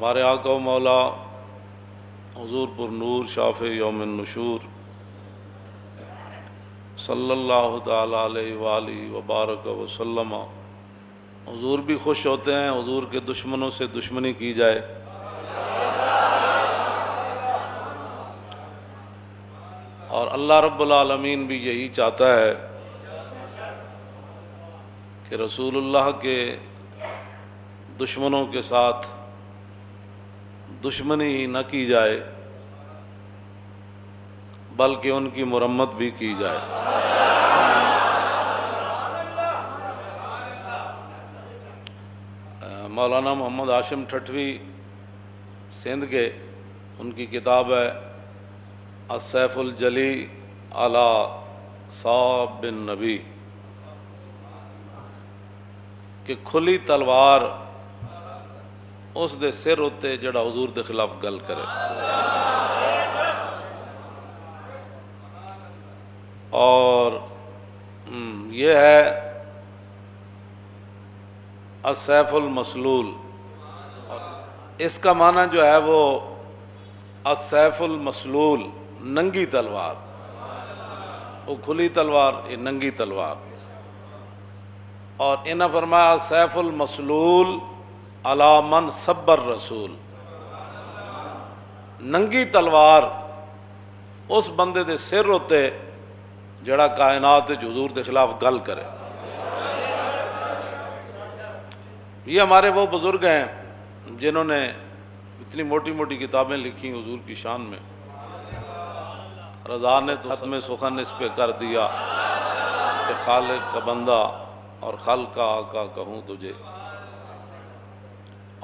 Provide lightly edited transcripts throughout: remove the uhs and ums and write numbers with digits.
ہمارے آقا و مولا حضور پر نور شافع یوم النشور صلی اللہ تعالیٰ علیہ وآلہ وبارک وسلم، حضور بھی خوش ہوتے ہیں حضور کے دشمنوں سے دشمنی کی جائے، اور اللہ رب العالمین بھی یہی چاہتا ہے کہ رسول اللہ کے دشمنوں کے ساتھ دشمنی ہی نہ کی جائے بلکہ ان کی مرمت بھی کی جائے۔ مولانا محمد ہاشم ٹھٹوی سندھ کے، ان کی کتاب ہے السیف الجلی علی صاب بن نبی، کہ کھلی تلوار اس دے سر ہوتے جڑا حضور دے خلاف گل کرے، اور یہ ہے السیف المسلول، اس کا معنی جو ہے وہ السیف المسلول، ننگی تلوار، وہ کھلی تلوار، یہ ننگی تلوار، اور انہاں فرمایا السیف المسلول علی من سب الرسول، ننگی تلوار اس بندے دے سر ہوتے جڑا کائنات حضور دے خلاف گل کرے۔ یہ ہمارے وہ بزرگ ہیں جنہوں نے اتنی موٹی موٹی کتابیں لکھی حضور کی شان میں، رضا نے تو ختم سخن اس پہ کر دیا کہ خالق کا بندہ اور خلق کا آقا کہوں تجھے۔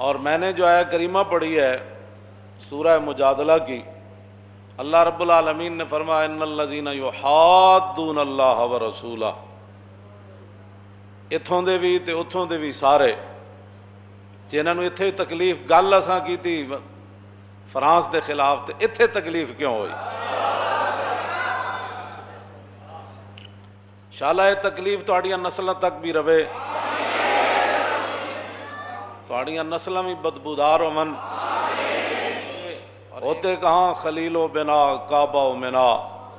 اور میں نے جو آیہ کریمہ پڑھی ہے سورہ مجادلہ کی، اللہ رب العالمین نے فرمایا ان الذین یحادون اللہ ورسولہ، اتھوں دے بھی تے اتھوں دے بھی سارے جنہاں نو اتھے تکلیف گل اساں کیتی فرانس دے خلاف، تے اتھے تکلیف کیوں ہوئی؟ انشاءاللہ یہ تکلیف تہاڈیاں نسلاں تک بھی رہے، تہاڈیاں نسلاں بھی بدبودار ہون، ہوتے کہاں خلیل و بنا کعبہ و منا،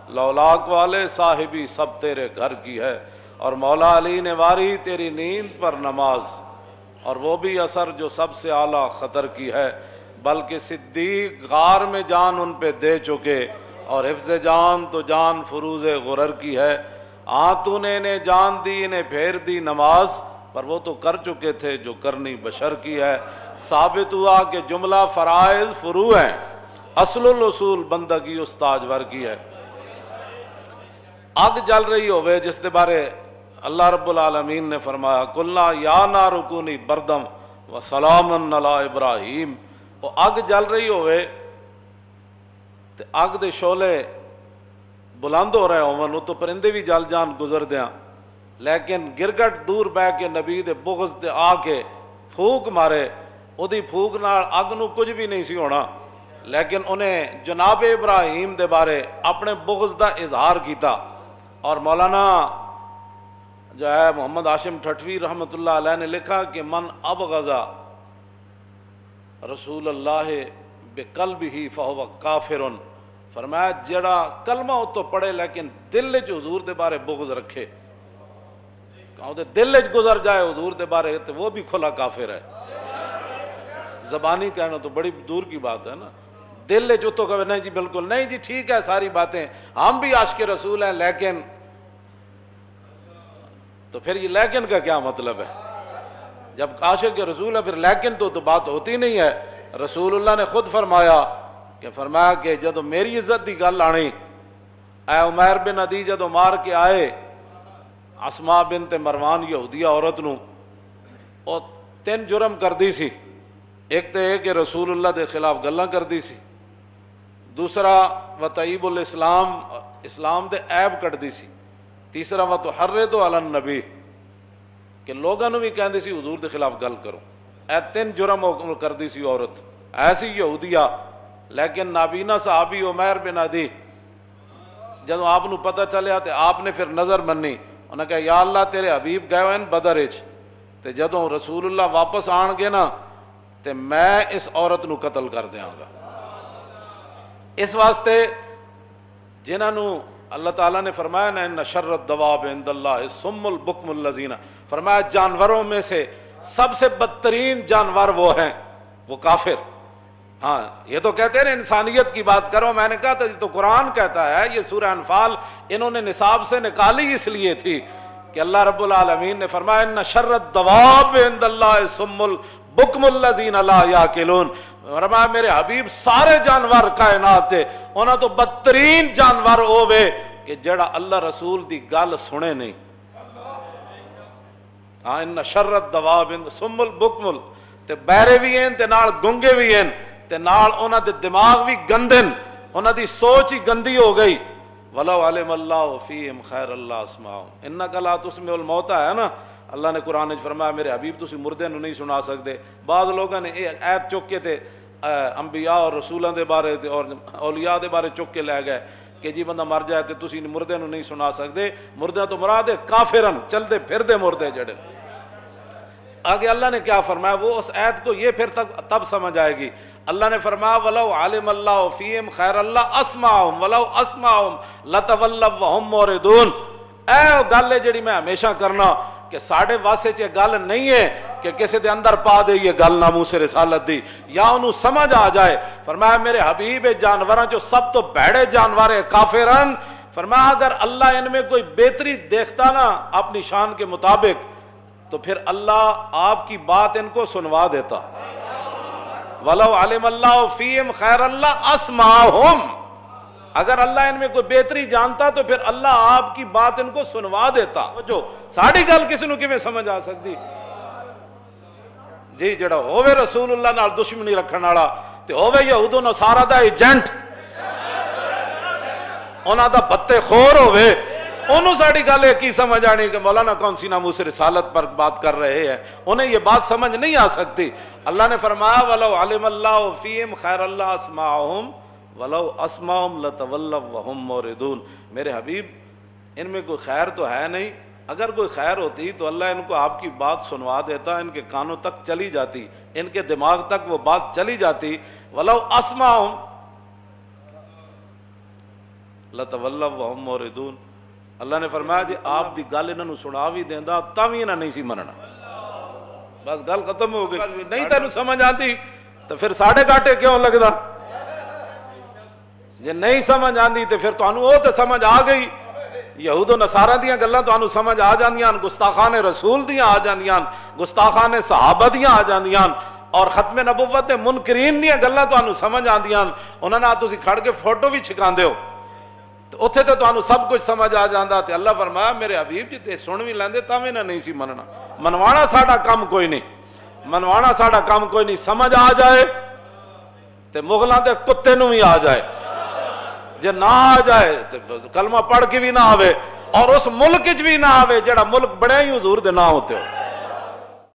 لولاک والے صاحبی سب تیرے گھر کی ہے، اور مولا علی نے واری تیری نیند پر نماز، اور وہ بھی اثر جو سب سے اعلیٰ خطر کی ہے، بلکہ صدیق غار میں جان ان پہ دے چکے، اور حفظ جان تو جان فروز غرر کی ہے، تو نے انہیں جان دی انہیں پھیر دی نماز، پر وہ تو کر چکے تھے جو کرنی بشر کی ہے۔ ثابت ہوا کہ جملہ فرائض فروع ہیں، اصل الاصول بندگی اس تاجور کی ہے۔ آگ جل رہی ہوئے جس دے بارے اللہ رب العالمین نے فرمایا قلنا یا نار کونی بردم و سلام علی ابراہیم، وہ آگ جل رہی ہوئے تے آگ دے شعلے بلند ہو رہے ہوں، وہ تو پرندے بھی جل جان گزر دیاں، لیکن گرگٹ دور بہ کے نبی دے بغض دے آ کے پھوک مارے، او دی پھوک نال اگ نو کچھ بھی نہیں سی ہونا، لیکن انہیں جناب ابراہیم دے بارے اپنے بغض دا اظہار کیتا۔ اور مولانا جو ہے محمد ہاشم ٹھٹوی رحمۃ اللہ علیہ نے لکھا کہ من ابغض رسول اللہ بقلبہ فہو کافر، فرمایا جڑا کلمہ تو پڑھے لیکن دل وچ حضور دے بارے بغض رکھے، دل وچ گزر جائے حضور دے بارے تو وہ بھی کھلا کافر ہے۔ زبانی کہنا تو بڑی دور کی بات ہے نا، دل وچ تو کہے نہیں جی بالکل نہیں جی ٹھیک ہے ساری باتیں، ہم بھی عاشق رسول ہیں، لیکن تو پھر یہ لیکن کا کیا مطلب ہے؟ جب عاشق رسول ہے پھر لیکن تو بات ہوتی نہیں ہے۔ رسول اللہ نے خود فرمایا کہ جدو میری عزت دی گل آنی، اے عمیر بن عدی جدو مار کے آئے اسماء بنت مروان یہودیہ عورت نو، او 3 جرم کر دی سی، ایک تو یہ کہ رسول اللہ دے خلاف گلاں کر دی سی، دوسرا وطیب الاسلام، اسلام دے عیب کٹ دی سی، تیسرا وتحرض علی النبی، کہ لوگاں نو بھی کہندی سی حضور دے خلاف گل کرو، اے 3 جرم کر دی سی عورت ایسی یہودیہ۔ لیکن نابینا صحابی عمیر بن عدی جدو آپ نو پتہ چلیا تو آپ نے پھر نظر منی، انہوں نے کہا یا اللہ تیرے حبیب گئے ہوئے بدر وچ، تے جدوں رسول اللہ واپس آن گے نا تے میں اس عورت نو قتل کر دیاں گا۔ اس واسطے جنہاں نو اللہ تعالیٰ نے فرمایا نا ان شر الدواب عند اللہ الصم البکم الذین، فرمایا جانوروں میں سے سب سے بدترین جانور وہ ہیں وہ کافر۔ ہاں یہ تو کہتے ہیں انسانیت کی بات کرو، میں نے کہا تھا یہ تو قرآن کہتا ہے، یہ سورہ انفال انہوں نے نصاب سے نکالی اس لیے تھی کہ اللہ رب العالمین نے فرمایا ان شر الدواب عند اللہ الصم البکم الذین لا یعقلون، فرمایا میرے حبیب سارے جانور کائنات تے انہاں تو بدترین جانور ہووے کہ جڑا اللہ رسول دی گل سنے نہیں۔ ہاں ان شر الدواب الصم البکم، تے بہرے بھی ہیں تے نال گنگے بھی ہیں تے نال انہاں دے دماغ بھی گندے، انہاں دی سوچ ہی گندی ہو گئی۔ وَلَوْ عَلِمَ اللَّهُ فِيهِمْ خَيْرَ اللَّهُ أَسْمَعَهُمْ إِنَّكَ لَا تُسْمِعُ الْمَوْتَى ہے نا، اللہ نے قرآن وچ فرمایا میرے حبیب تسی مردے نو نہیں سنا سکتے۔ بعض لوگوں نے یہ آیت چک کے تے انبیاء اور رسولاں دے بارے اور اولیاء دے بارے چک کے لے گئے کہ جی بندہ مر جائے تے تسی مردے نو نہیں سنا سکتے۔ مردے تو مراد ہے کافرن، چلتے پھردے مردے جڑے۔ آگے اللہ نے کیا فرمایا، وہ اس آیت کو یہ پھر تب سمجھ آئے گی۔ اللہ نے فرمایا وَلَوْ عَلِمَ اللَّهُ فِيهِمْ خَيْرَ اللَّهُ أَسْمَعَهُمْ وَلَوْ أَسْمَعَهُمْ لَتَوَلَّوْا وَهُمْ مُعْرِضُونَ۔ اے گل ہے جڑی میں ہمیشہ کرنا کہ ساڑھے واسے چ گل نہیں ہے کہ کسی دے اندر پا دے یہ گل ناموس رسالت دی یا انہوں سمجھ آ جائے۔ فرمایا میرے حبیب جانوراں جو سب تو بھڑے جانور ہے کافرن، فرمایا اگر اللہ ان میں کوئی بہتری دیکھتا نا اپنی شان کے مطابق تو پھر اللہ آپ کی بات ان کو سنوا دیتا۔ وَلَوْ عَلِمَ اللَّهُ فِيهِمْ خَيْرَ اللَّهُ أَسْمَعَهُمْ، اگر اللہ ان میں کوئی بہتری جانتا تو پھر اللہ آپ کی بات ان کو سنوا دیتا۔ جو ساڑھی گل کسی نو کیویں سمجھ آ سکتی جی، جڑا ہووے رسول اللہ نال دشمنی رکھن والا تے ہووے یہود و نصارا دا ایجنٹ، انہاں دا بتے خور ہووے، انہوں ساڑھی گل ہے کی سمجھ آنی کہ مولانا کون سی ناموس رسالت پر بات کر رہے ہیں، انہیں یہ بات سمجھ نہیں آ سکتی۔ اللہ نے فرمایا وَلَوْ عَلِمَ اللَّهُ فِيهِمْ خَيْرَ اللَّهُ أَسْمَعَهُمْ وَلَوْ أَسْمَعَهُمْ لَتَوَلَّوْا وَهُمْ مُعْرِضُونَ۔ میرے حبیب ان میں کوئی خیر تو ہے نہیں، اگر کوئی خیر ہوتی تو اللہ ان کو آپ کی بات سنوا دیتا، ان کے کانوں تک چلی جاتی، ان کے دماغ تک وہ بات چلی جاتی۔ وَلَوْ أَسْمَعَهُمْ لَتَوَلَّوْا وَهُمْ مُعْرِضُونَ۔ اللہ نے فرمایا جی آپ دی گل انہوں سنا بھی دیندا تاں وی انہاں نہیں سی مننا، بس گل ختم ہو گئی۔ نہیں تینوں سمجھ آتی تو پھر ساڑھے گاٹے کیوں لگدا؟ جے نہیں سمجھ آندی تو پھر تانوں وہ تے سمجھ آ گئی، یہود و نصارہ دیاں گلاں تانوں سمجھ آ جاندیاں، گستاخان رسول دیاں آ جاندیاں، گستاخان صحابہ دیاں آ جاندیاں، اور ختم نبوت دے منکرین دیاں گلاں تانوں سمجھ آندیاں، انہاں نال تسی کھڑ کے فوٹو بھی چھکاندے ہو تو اتھے تے تانوں سب کچھ سمجھ آ جاندا۔ تے اللہ فرمایا میرے حبیب جی تے سن بھی لیندے تاں وی نہیں سی مننا۔ منوانا ساڈا کام کوئی نہیں، منوانا ساڈا کام کوئی نہیں، سمجھ آ جائے تے مغلاں دے کتے نوں بھی آ جائے، جے نہ آ جائے تے کلمہ پڑھ کے بھی نہ آوے اور اس ملک وچ بھی نہ آوے جڑا ملک بڑے ہی حضور دے نہ ہوتے ہو۔